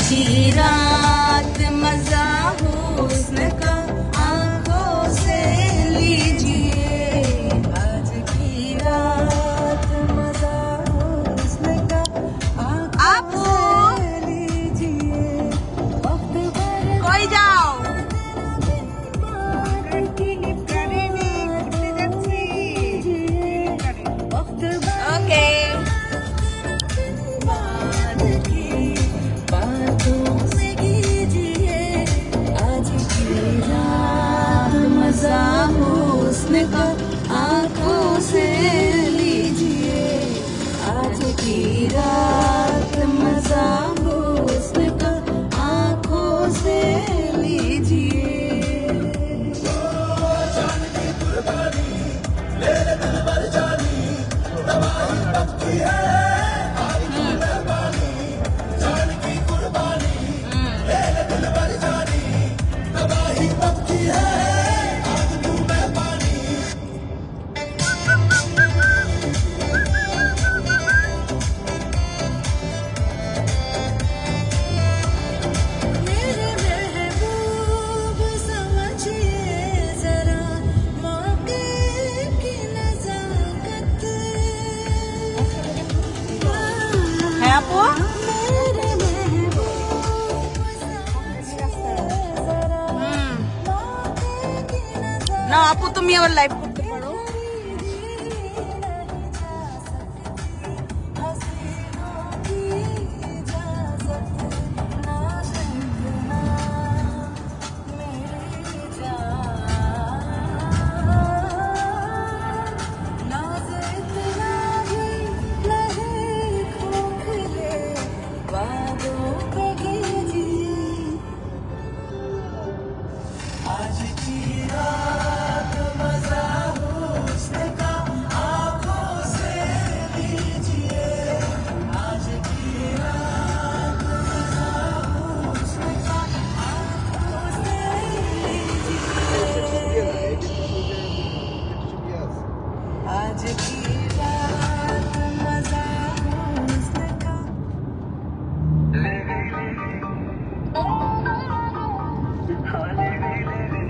की रात मजा हुस्न का आंखों से लीजिए, आज की रात मजा हुस्न का आंखों से लीजिए। कोई जाओ ओके हुस्न का आंखों से लीजिए, आज की रात मजा हुस्न का आंखों से लीजिए। না আপু তুমি আবার লাইভ করতে পারো।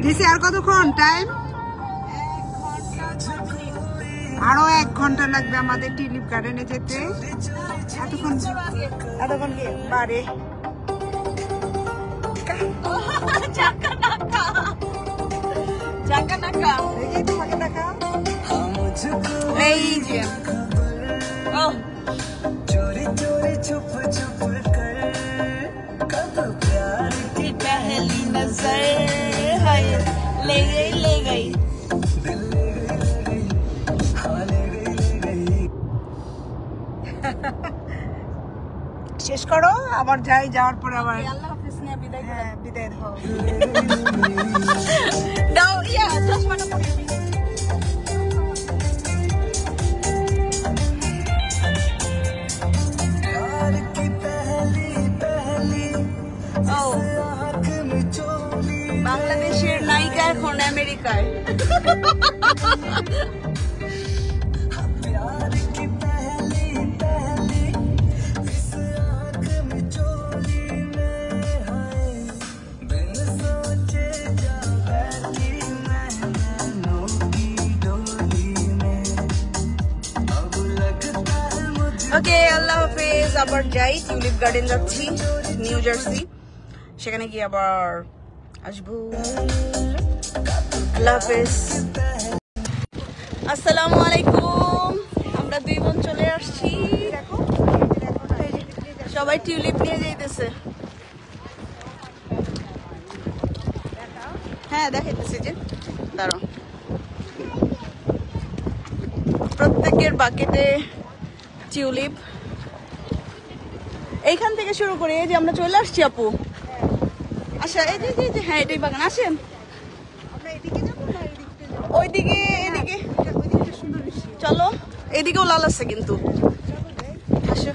দিছে আর কতক্ষণ টাইম? আরো 1 ঘন্টা লাগবে আমাদের টিউলিপ গার্ডেনে যেতে। এতক্ষণ কি বারে এই তোমাকে দেখা এই যে চোরি চোরি চুপ চুপ কর কত প্यार की पहली नजर है ले गई শেষ করো আবার যাওয়ার পরে আবার আল্লাহ হাফেজ নিয়ে বিদায় করো। হ্যাঁ বিদায় দাও ইয়া চশমাটা পরে বাংলাদেশের নায়িকা এখন আমেরিকায়। ওকে আল্লাহ হাফেজ। আবার যাই টিউলিপ গার্ডেন যাচ্ছি নিউ জার্সি, সেখানে গিয়ে আবার আসবো। আল্লাহ হাফেজ। আসসালামু আলাইকুম। আমরা 2 বোন চলে আসছি। সবাই টিউলিপ নিয়ে যাইতেছে। হ্যাঁ দেখাইতেছে যে দাঁড়াও, প্রত্যেকের বাকেটে টিউলিপ। এইখান থেকে শুরু করে এই যে আমরা চলে আসছি আপু। আচ্ছা এই যে হ্যাঁ এটাই বাগান। আসেন ওইদিকে এদিকে চলো, এদিকেও লাল আছে কিন্তু। আসো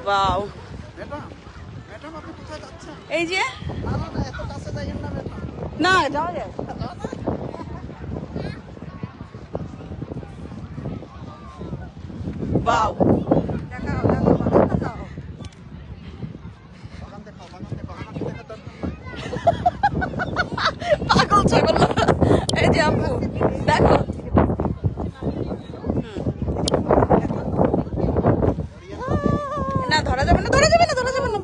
ওয়াও, এই যে না যাওয়া যায়। বাও পাগল ছাগল এই যে আপু দেখো না ধরা যাবে না ধরা যাবে না ধরা যাবে না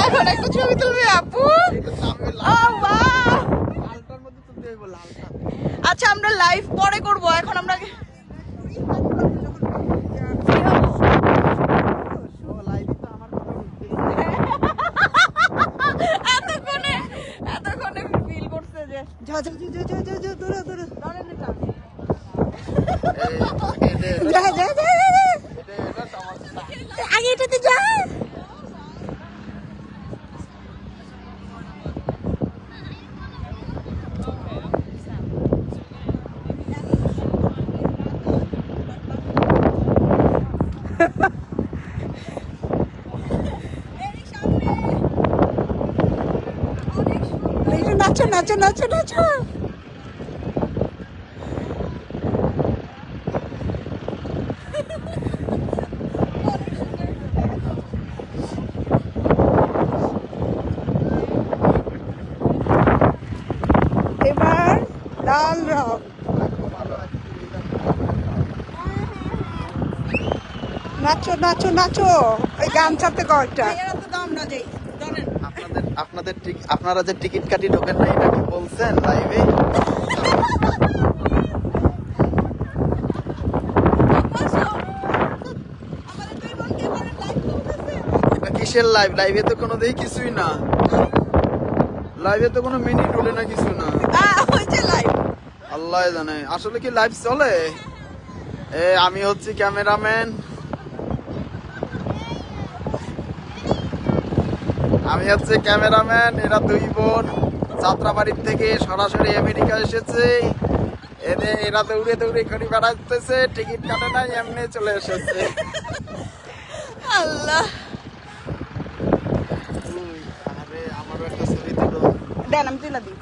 এখন একটা ছবি তুলবে আপু আচ্ছা আমরা লাইভ পরে করব এখন আমরা এতক্ষণে ফিল করছে যে আগে এটাতে যা নাচো নাচো নাচো নাচো এবার লাল রং নাচো নাচো নাচো ওই গান চাপতে কয়েকটা আপনারা যে টিকিট কাটি ঢোকেন না এটা কি বলছেন লাইভে? এটা কিসের লাইভ? লাইভে তো কোনো দেখি কিছুই না, লাইভে তো কোনো মিনিট ওঠে না, কিছু না। আল্লাহ জানে আসলে কি লাইভ চলে। আমি হচ্ছি ক্যামেরাম্যান, এরা দুই বোন যাত্রাবাড়ির থেকে সরাসরি আমেরিকা এসেছে। এরা দৌড়ে দৌড়ে ঘড়ি বেড়াতেছে, টিকিট কাটে নাই, এমনি চলে এসেছে। আল্লাহ আমারও একটা ছবি তুলো দেন, আমি তুলে দিই।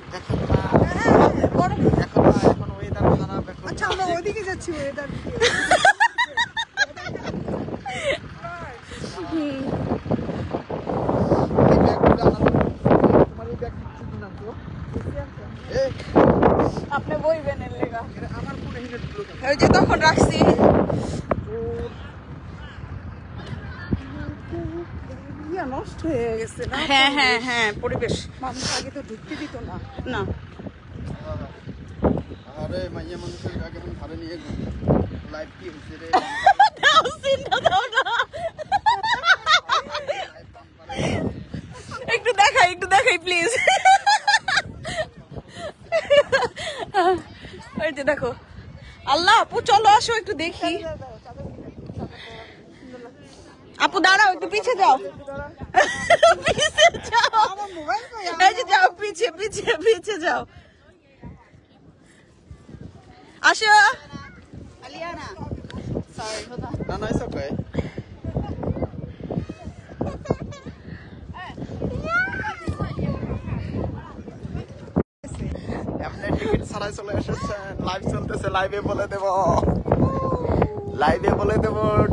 এখন ওয়েদার খারাপ, আচ্ছা আমরা ওইদিকে যাচ্ছি ওয়েদার আপনি বইবেন এর লেগা ওই যে তখন রাখছি। নষ্ট হয়ে গেছে না? হ্যাঁ হ্যাঁ হ্যাঁ পরিবেশ মানুষ আগে তো ঢুকতে দিত না। না আরে মাইয়া মানুষের আগে ঘরে নিয়ে লাইভ কি হচ্ছে রে? দাও চিন্তা দাও না, একটু দেখাই প্লিজ। এই যে দেখো আল্লাহ আপু চলো আসো একটু দেখি। আপু দাঁড়াও একটু পিছিয়ে যাও, পিছিয়ে যাও, এই যে যাও পিছিয়ে পিছিয়ে পিছিয়ে যাও। আসো আলিয়ানা, সরি না না ইটস ওকে। আপনি টিকিট ছাড়াই চলে এসেছেন, লাইভ চলতেছে, লাইভে বলে দেব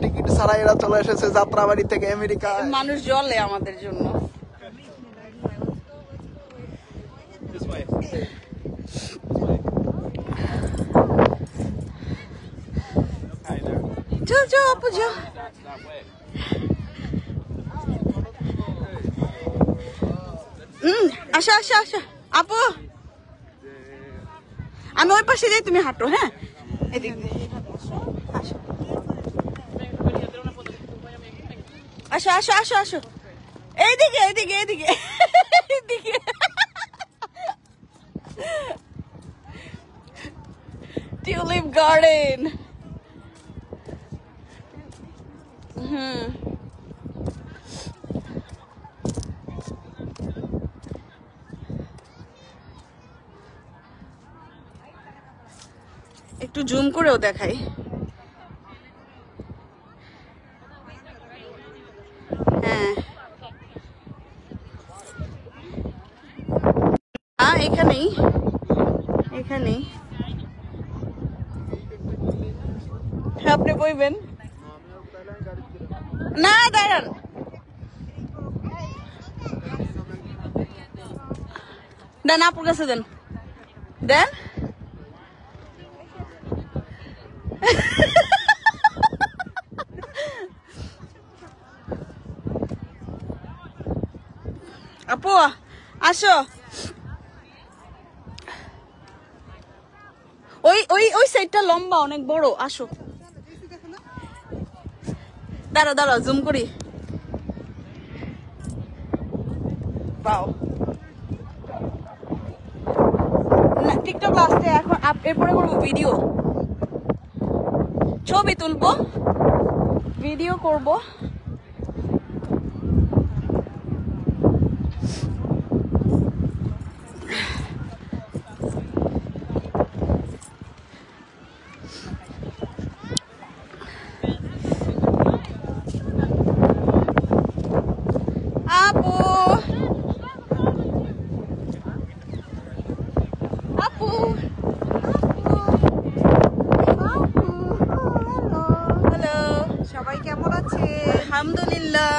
টিকিট ছাড়াই এরা চলে এসেছে যাত্রাবাড়ি থেকে আমেরিকা। মানুষ জ্বলে আমাদের জন্য। যাও আপু যাও। আসো আসো আসো আপু, আমি ওই পাশে যাই, তুমি হাঁটো। হ্যাঁ এদিক দিয়ে আসো আসো আসো আসো, এইদিকে এইদিকে এইদিকে এইদিকে। Tulip garden. একটু জুম করেও দেখাই। হ্যাঁ এখানেই এখানেই আপনি বইবেন না, দাঁড়ান। দেন আপুর কাছে দেন দেন। আপু আসো, ওই ওই ওই সাইডটা লম্বা অনেক বড়, আসো। দাঁড়াও দাঁড়াও জুম করি। পাও না টিকটক লাস্টে, এখন এরপরে করবো ভিডিও, ছবি তুলবো, ভিডিও করব। আপু আপু হ্যালো, সবাই কেমন আছে? আলহামদুলিল্লাহ।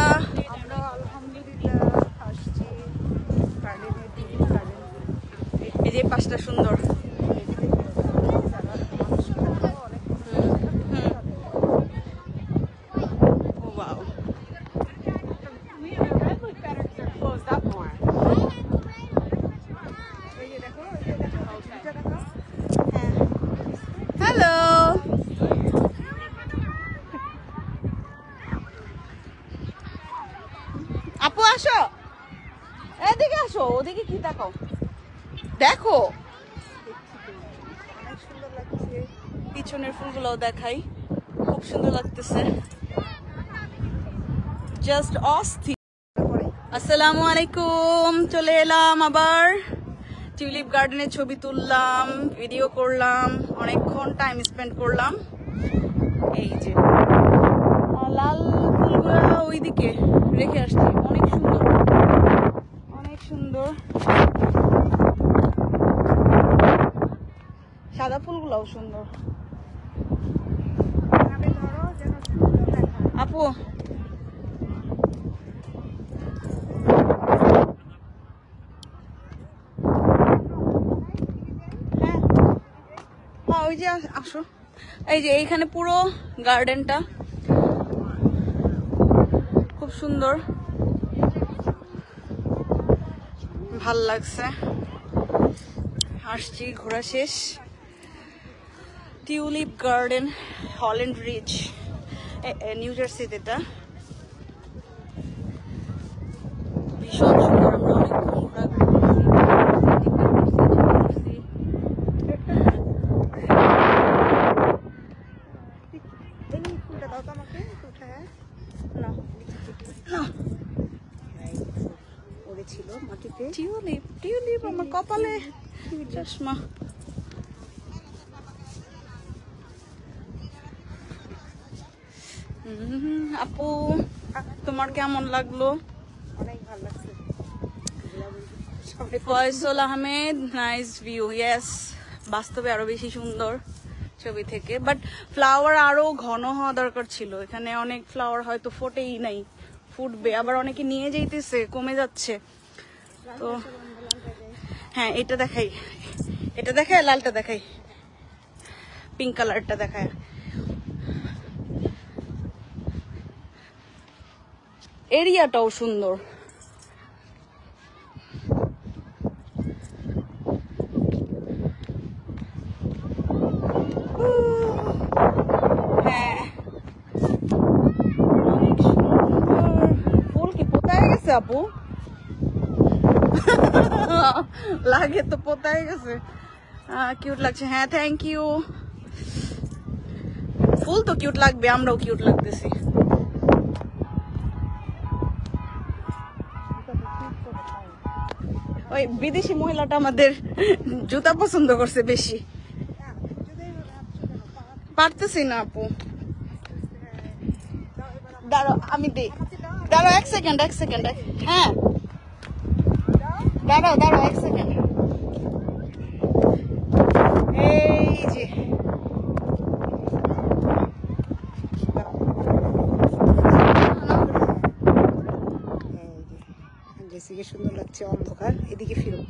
আমরা আলহামদুলিল্লাহ আসছি গার্ডেনে, টিউলিপ গার্ডেন। এই যে পাশটা সুন্দর। ও বাও, হ্যালো। আপু আসো, এদিকে আসো, ওদিকে কি দেখো, দেখো অনেক সুন্দর লাগছে। পিছনের ফুলগুলো দেখাই, খুব সুন্দর লাগতেছে, জাস্ট অস্থির। আসসালামু আলাইকুম, চলে এলাম আবার টিউলিপ গার্ডেনের ছবি তুললাম, ভিডিও করলাম, অনেকক্ষণ টাইম স্পেন্ড করলাম। এই যে লাল ফুলগুলো ওইদিকে রেখে আসছি, অনেক সুন্দর অনেক সুন্দর। সাদা ফুলগুলোও সুন্দর। এভাবে ধরো যেন সুন্দর দেখায়। আপু হ্যাঁ হ্যাঁ ওই যে আসো, এই যে এইখানে পুরো গার্ডেনটা খুব সুন্দর, ভাল লাগছে। আসছি, ঘোরা শেষ। Tulip garden, Holland ridge, new জার্সিতে। এটা ভীষণ সুন্দর। আমরা অনেকক্ষণ ঘোরাঘুরি এই ফুলটা দাও তো আমাকে উঠায়। না না, ওরে ছিল মাটিতে। টিউলিপ টিউলিপ আমার কপালে চশমা। আপু তোমার কেমন লাগলো? অনেক ভালো লাগছে। Faisal Ahmed, nice view. Yes, বাস্তবে আরো বেশি সুন্দর ছবি থেকে, বাট ফ্লাওয়ার আরো ঘন হওয়া দরকার ছিল। এখানে অনেক ফ্লাওয়ার হয়তো ফোটেই নাই, ফুটবে, আবার অনেকে নিয়ে যাইতেছে, কমে যাচ্ছে। তো হ্যাঁ এটা দেখাই, এটা দেখায়, লালটা দেখাই, পিঙ্ক কালারটা দেখায়। এরিয়াটাও সুন্দর। হ্যাঁ অনেক সুন্দর। ফুল কি পোতায় গেছে আপু? লাগে তো পোতায় গেছে। কিউট লাগছে। হ্যাঁ থ্যাংক ইউ। ফুল তো কিউট লাগবে, আমরাও কিউট লাগতেছি। ওই বিদেশি মহিলাটা আমাদের জুতা পছন্দ করছে বেশি। পারতেছি না আপু, দাঁড়াও আমি দিই, দাঁড়াও এক সেকেন্ড। হ্যাঁ দাঁড়াও 1 সেকেন্ড। এই যে জেসিকে সুন্দর লাগছে, অন্ধকার। এদিকে ফিরো,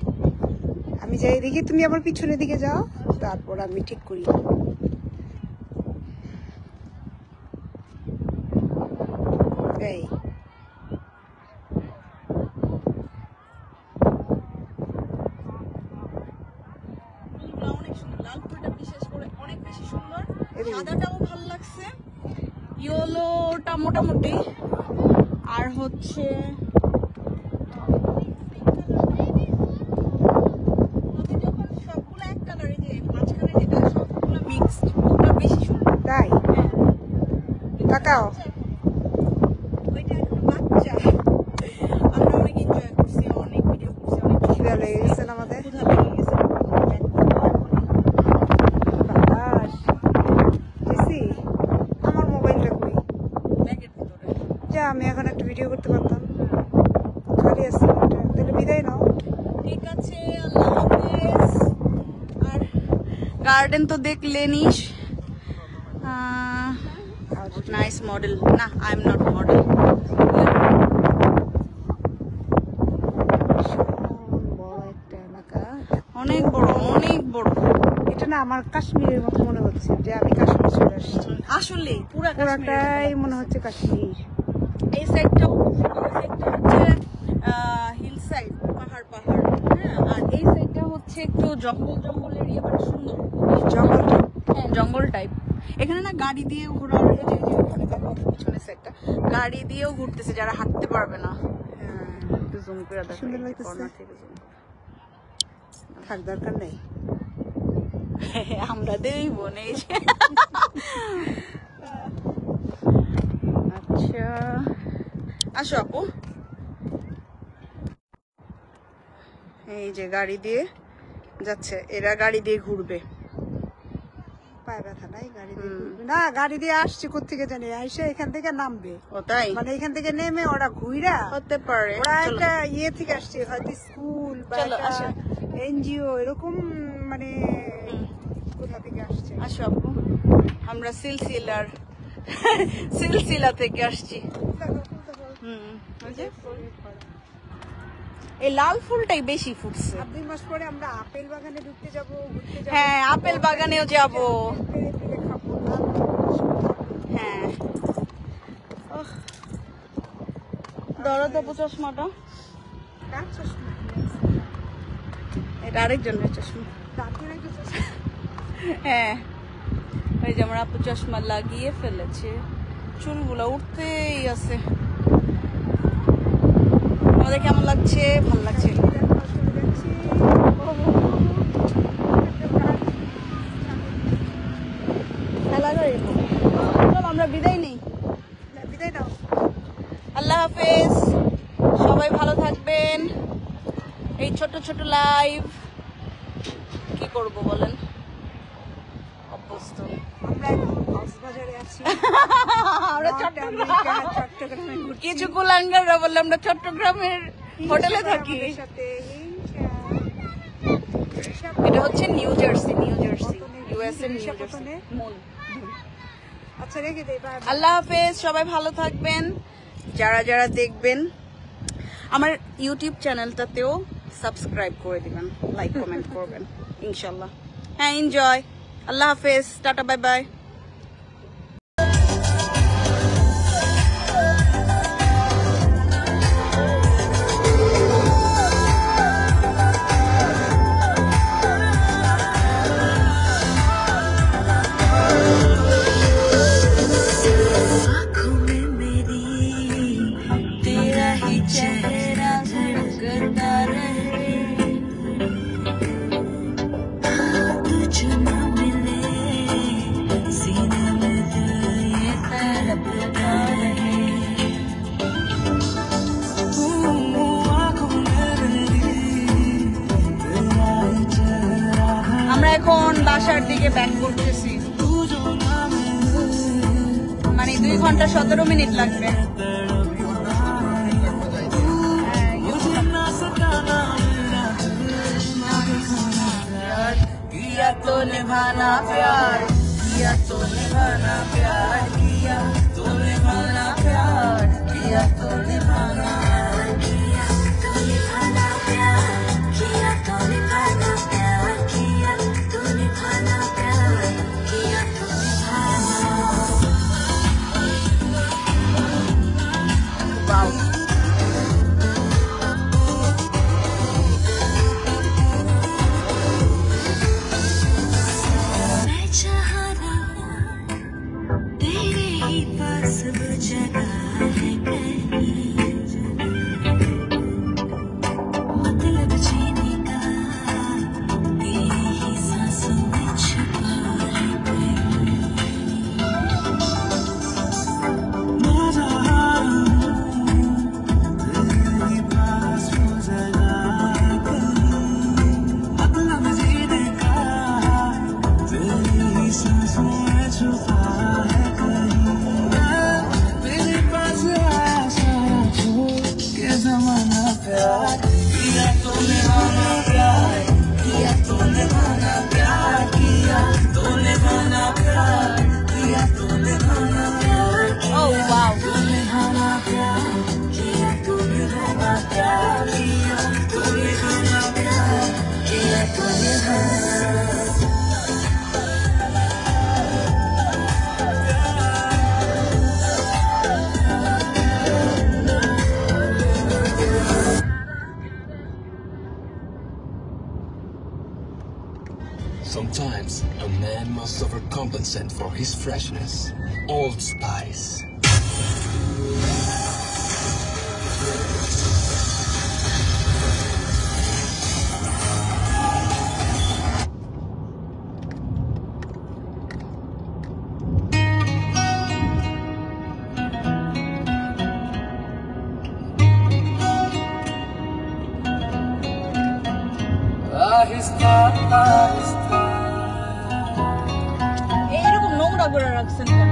আমি যাই এদিকে, তুমি আমার পিছনের দিকে যাও, তারপর আমি ঠিক করি। এই অনেক সুন্দর, লাল ফুলটা বিশেষ করে অনেক বেশি সুন্দর, এদিকে। সাদাটাও ভালো লাগছে, ইয়েলোটা মোটামুটি, আর হচ্ছে সবগুলো এক কালারে, যে মাঝখানে যেটা সবগুলো মিক্সড, ওটা বেশি সুন্দর। তাই তাকাও, ওইটা একটা বাচ্চা, আমরা অনেক এনজয় করছি, অনেক ভিডিও করছি, অনেক খিদা লেগে গেছে না আমাদের। ক্ষুধা লেগে গেছে। বাতাস। জেসি, আমার মোবাইলটা কই? ব্যাগের ভিতরে। যা, আমি এখন একটা ভিডিও করতে পারতাম, খালি আছে মোবাইলটা। তাহলে বিদায় নাও। ঠিক আছে, আল্লাহ হাফেজ। আর গার্ডেন তো দেখলেনিস, নাইস মডেল, না আই এম নট মডেল। বড় একটা এলাকা, অনেক বড়, অনেক বড়। এটা না আমার কাশ্মীরের মতো মনে হচ্ছে, যে আমি কাশ্মীর চলে আসছি। আসলে পুরা পুরাটাই মনে হচ্ছে কাশ্মীর। এই সাইডটাও খুব সুন্দর, এই সাইডটা হচ্ছে হিল সাইড, পাহাড়, হ্যাঁ, আর এই সাইডটা হচ্ছে একটু জঙ্গল এরিয়া, বাট সুন্দর, জঙ্গল। হ্যাঁ জঙ্গল টাইপ। এখানে না গাড়ি দিয়ে ঘোরার, এই যে ওখানে দেখো পিছনের সাইডটা, গাড়ি দিয়েও ঘুরতেছে যারা হাঁটতে পারবে না। একটু জুম করে দেখো, সুন্দর লাগতেছে। কর্নার থেকে zoom। থাক, দরকার নেই। আমরা দেইব নেই। আচ্ছা আসো আপু, এই যে গাড়ি দিয়ে যাচ্ছে, এরা গাড়ি দিয়ে ঘুরবে। পায়ে ব্যথা নাই, গাড়ি দিয়ে ঘুরবে না, গাড়ি দিয়ে আসছে কোত্থেকে জানি, আইসা এখান থেকে নামবে, ও তাই মানে এখান থেকে নেমে ওরা ঘুইরা, হতে পারে। ওরা চলো। একটা ইয়ে থেকে আসছে, হয়তো স্কুল বা চলো, আসো। এনজিও এরকম, মানে কোথা থেকে আসছে। আসো আপু, আমরা সিলসিলা থেকে আসছি। ওই যে এই লাল ফুলটাই বেশি ফুটছে। আর 2 মাস পরে আমরা আপেল বাগানে ঢুকতে যাবো, ঘুরতে যাবো। হ্যাঁ আপেল বাগানেও যাব। পেরে পেরে খাবো। হ্যাঁ দরদ আপু চশমাটা, কার চশমা? এটা আরেকজনের চশমা। দাঁতের একটা চশমা। হ্যাঁ ওই যে আমার আপু চশমা লাগিয়ে ফেলেছে, চুলগুলো উঠতেই আছে। আমাদের কেমন লাগছে? ভালো লাগছে। চলো আমরা বিদায় নেই। বিদায় নাও। আল্লাহ হাফেজ, সবাই ভালো থাকবেন। এই ছোট ছোট লাইভ কি করব বলেন, অভ্যস্ত। আমরা এখন কক্সবাজারে আছি। আমরা নর্থ আমেরিকা, চট্টগ্রামে ঘুরছি। কিছু কুলাঙ্গাররা বললে আমরা চট্টগ্রামের হোটেলে থাকি। আমাদের সাথে এটা হচ্ছে নিউ জার্সি, ইউএস এর নিউ জার্সি। পতনে। মুন। আচ্ছা রেখে দেই, বাই। আল্লাহ হাফেজ, সবাই ভালো থাকবেন। যারা যারা দেখবেন আমার ইউটিউব চ্যানেলটাতেও সাবস্ক্রাইব করে দিবেন, লাইক কমেন্ট করবেন ইনশাল্লাহ। হ্যাঁ এনজয়। আল্লাহ হাফেজ, টাটা, বাই বাই। আমরা এখন বাসার দিকে ব্যাক করতেছি। ঘন্টা 17 মিনিট লাগবে। किया तो निभाना प्यार, किया तो निभाना प्यार, किया तो निभाना प्यार, किया तो निभाना किया तो निभाना प्यार, किया तो निभाना प्यार, किया तो निभाना प्यार, किया तो निभाना। वाओ मैं चाह रहा तेरे ही पास वो जगह है कहीं, मतलब जीने का तेरे ही सांसों में छुपा है कहीं। मैं चाह रहा तेरे ही पास वो जगह है कहीं, मतलब जीने का तेरे ही सांसों में छुपा है कहीं। मेरे पास आया सारा छोड़ के ज़माना प्यार, किया तो निभाना प्यार, किया तो निभाना प्यार, किया तो निभाना प्यार, किया तो निभाना प्यार, Oh, wow. तो निभाना प्यार, किया तो निभाना प्यार, किया तो निभाना प्यार, किया तो निभाना। Sometimes a man must overcompensate for his freshness. Old Spice. Aahista Aahista এইরকম নোংরা করে রাখছেন কেন?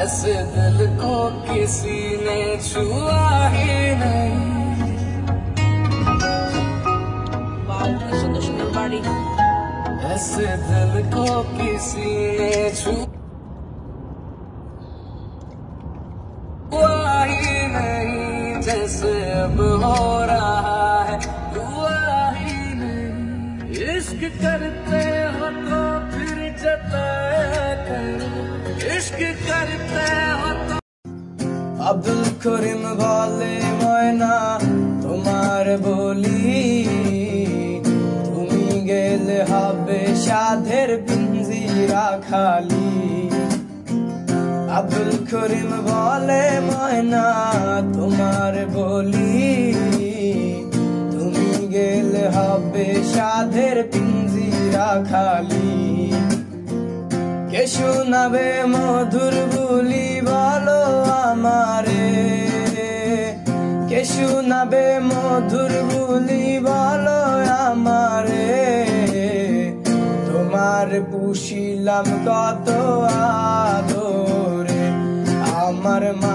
ऐसे दिल को किसी ने छुआ ही नहीं, वाओ কি সুন্দর সুন্দর বাড়ি। ऐसे दिल को किसी ने छुआ ही नहीं, जैसे अब हो रहा है हुआ ही नहीं। इश्क करते हो तो फिर जताया करो, इश्क करते हो तो। আব্দুল করিম বলে ময়না তোমার বলি, তুমি গেলে হবে সাধের পিঞ্জিরা খালি। আব্দুল করিম বলে ময়না তোমার বলি, তুমি গেলে হবে সাধের পিঞ্জিরা খালি। কে শোনাবে মধুর বুলি বলো আমারে, কে শোনাবে মধুর বুলি বলো আমারে। তোমার পুষিলাম কত আদরে, আমার মা